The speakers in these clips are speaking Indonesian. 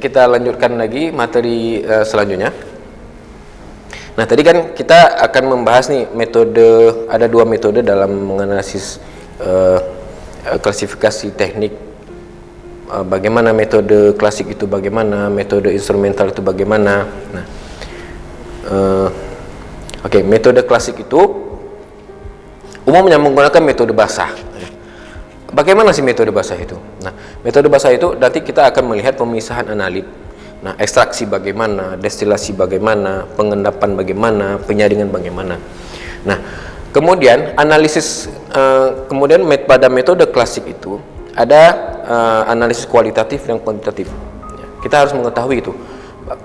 kita lanjutkan lagi materi selanjutnya. Nah, tadi kan kita akan membahas nih metode, ada dua metode dalam menganalisis klasifikasi teknik. Bagaimana metode klasik itu, bagaimana metode instrumental itu, bagaimana. Nah, oke, metode klasik itu umumnya menggunakan metode basah. Bagaimana sih metode basah itu? Nah, metode basah itu nanti kita akan melihat pemisahan analit. Nah, ekstraksi bagaimana, destilasi bagaimana, pengendapan bagaimana, penyaringan bagaimana. Nah, kemudian analisis, kemudian pada metode klasik itu ada analisis kualitatif dan kuantitatif. Kita harus mengetahui itu,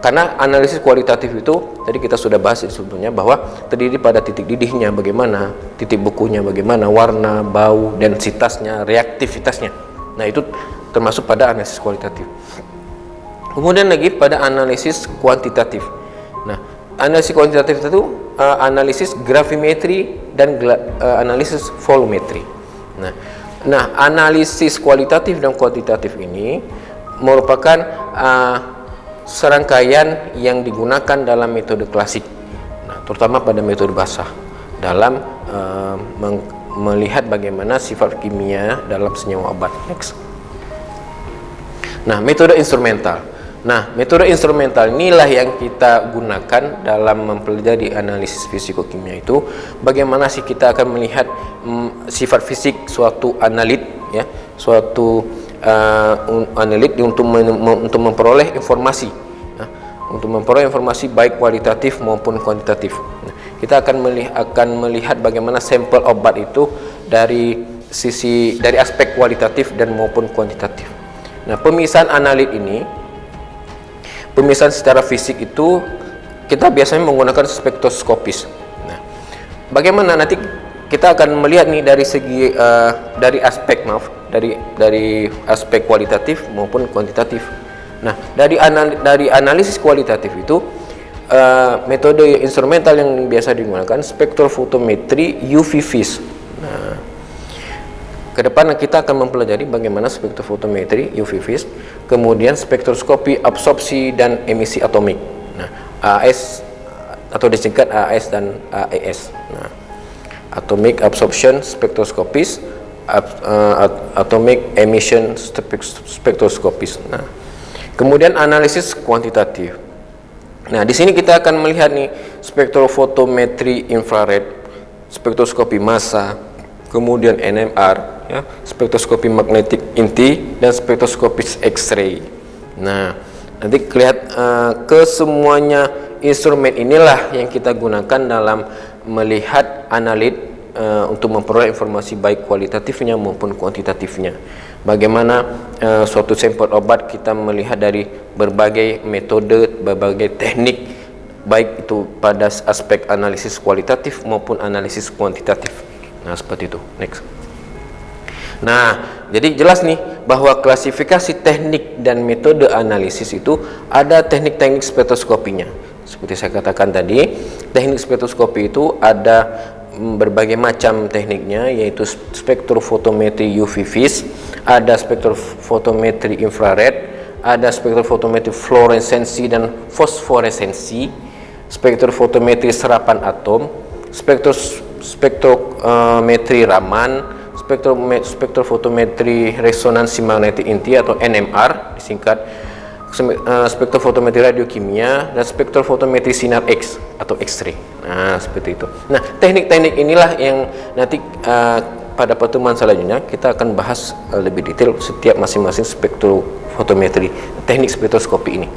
karena analisis kualitatif itu tadi kita sudah bahas sebelumnya bahwa terdiri pada titik didihnya bagaimana, titik bukunya bagaimana, warna, bau, densitasnya, reaktivitasnya. Nah, itu termasuk pada analisis kualitatif. Kemudian lagi pada analisis kuantitatif. Nah, analisis kuantitatif itu analisis gravimetri dan analisis volumetri. Nah, analisis kualitatif dan kuantitatif ini merupakan serangkaian yang digunakan dalam metode klasik. Nah, terutama pada metode basah dalam melihat bagaimana sifat kimia dalam senyawa obat. Next. Nah, metode instrumental. Nah, metode instrumental inilah yang kita gunakan dalam mempelajari analisis fisikokimia itu. Bagaimana sih kita akan melihat sifat fisik suatu analit, ya, suatu analit untuk memperoleh informasi, ya, untuk memperoleh informasi baik kualitatif maupun kuantitatif. Nah, kita akan melihat bagaimana sampel obat itu dari aspek kualitatif dan maupun kuantitatif. Nah, pemisahan analit ini, pemisahan secara fisik itu kita biasanya menggunakan spektroskopis. Nah, bagaimana nanti kita akan melihat nih dari segi dari aspek kualitatif maupun kuantitatif. Nah, dari analisis kualitatif itu metode instrumental yang biasa digunakan spektrofotometri UV vis. Nah, ke depan kita akan mempelajari bagaimana spektrofotometri UV vis, kemudian spektroskopi absorpsi dan emisi atomik. Nah, AS atau disingkat AS dan AES. Nah, atomic absorption spectroscopist, atomic emission spectroscopist. Nah, kemudian analisis kuantitatif. Nah, di sini kita akan melihat nih spektrofotometri infrared, spektroskopi massa, kemudian NMR, ya, spektroskopi magnetik inti dan spektroskopi X-ray. Nah, nanti lihat kesemuanya instrumen inilah yang kita gunakan dalam melihat analit untuk memperoleh informasi baik kualitatifnya maupun kuantitatifnya. Bagaimana suatu sampel obat kita melihat dari berbagai metode, berbagai teknik, baik itu pada aspek analisis kualitatif maupun analisis kuantitatif. Nah, seperti itu. Next. Nah, jadi jelas nih bahwa klasifikasi teknik dan metode analisis itu ada teknik-teknik spektroskopinya. Seperti saya katakan tadi, teknik spektroskopi itu ada berbagai macam tekniknya, yaitu spektrofotometri UV vis, ada spektrofotometri infrared, ada spektrofotometri fluoresensi dan fosforesensi, spektrofotometri serapan atom, spektrometri Raman, spektrofotometri resonansi magnetik inti atau NMR disingkat, spektrofotometri radiokimia, dan spektrofotometri sinar X atau X-ray. Nah, seperti itu. Nah, teknik-teknik inilah yang nanti pada pertemuan selanjutnya kita akan bahas lebih detail setiap masing-masing spektrofotometri, teknik spektroskopi ini.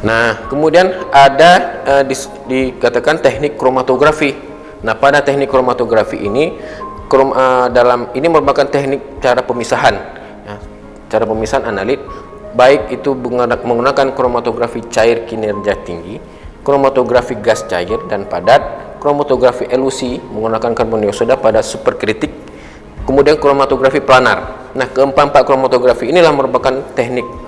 Nah, kemudian ada dikatakan teknik kromatografi. Nah, pada teknik kromatografi ini ini merupakan teknik cara pemisahan, ya, cara pemisahan analit, baik itu menggunakan kromatografi cair kinerja tinggi, kromatografi gas cair dan padat, kromatografi elusi menggunakan karbon dioksida pada superkritik, kemudian kromatografi planar. Nah, keempat kromatografi inilah merupakan teknik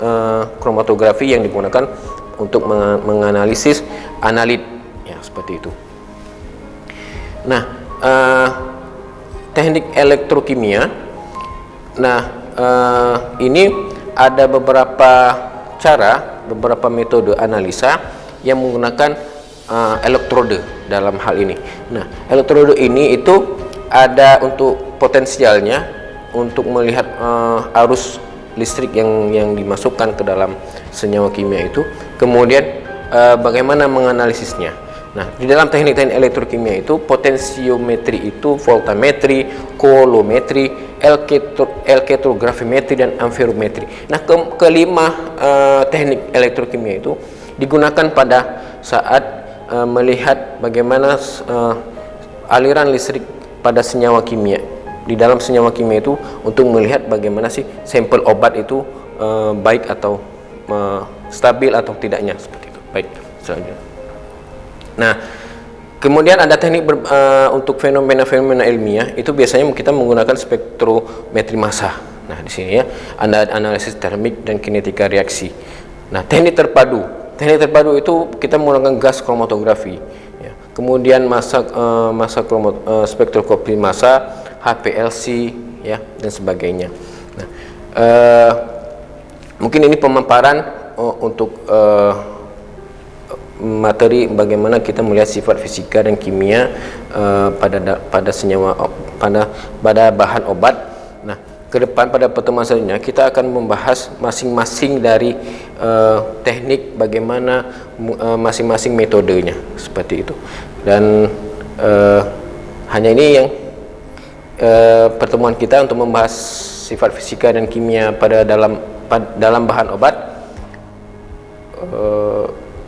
kromatografi yang digunakan untuk menganalisis analit, ya, seperti itu. Nah, teknik elektrokimia. Nah, ini ada beberapa cara, beberapa metode analisa yang menggunakan elektrode dalam hal ini. Nah, elektrode ini itu ada untuk potensialnya untuk melihat arus listrik yang dimasukkan ke dalam senyawa kimia itu, kemudian bagaimana menganalisisnya. Nah, di dalam teknik-teknik elektrokimia itu potensiometri itu voltametri, coulometri, elektrografimetri, dan amperometri. Nah, kelima teknik elektrokimia itu digunakan pada saat melihat bagaimana aliran listrik pada senyawa kimia. Di dalam senyawa kimia itu untuk melihat bagaimana sih sampel obat itu baik atau stabil atau tidaknya, seperti itu. Baik, selanjutnya. Nah, kemudian ada teknik untuk fenomena-fenomena ilmiah itu biasanya kita menggunakan spektrometri massa. Nah, di sini ya ada analisis termik dan kinetika reaksi. Nah, teknik terpadu itu kita menggunakan gas kromatografi. Ya. Kemudian spektroskopi massa, HPLC, ya, dan sebagainya. Nah, mungkin ini pemaparan untuk materi bagaimana kita melihat sifat fisika dan kimia pada senyawa pada bahan obat. Nah, ke depan pada pertemuan selanjutnya kita akan membahas masing-masing dari teknik, bagaimana masing-masing metodenya, seperti itu. Dan hanya ini yang pertemuan kita untuk membahas sifat fisika dan kimia pada dalam bahan obat.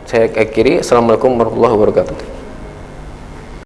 Saya akhiri. Assalamualaikum warahmatullahi wabarakatuh.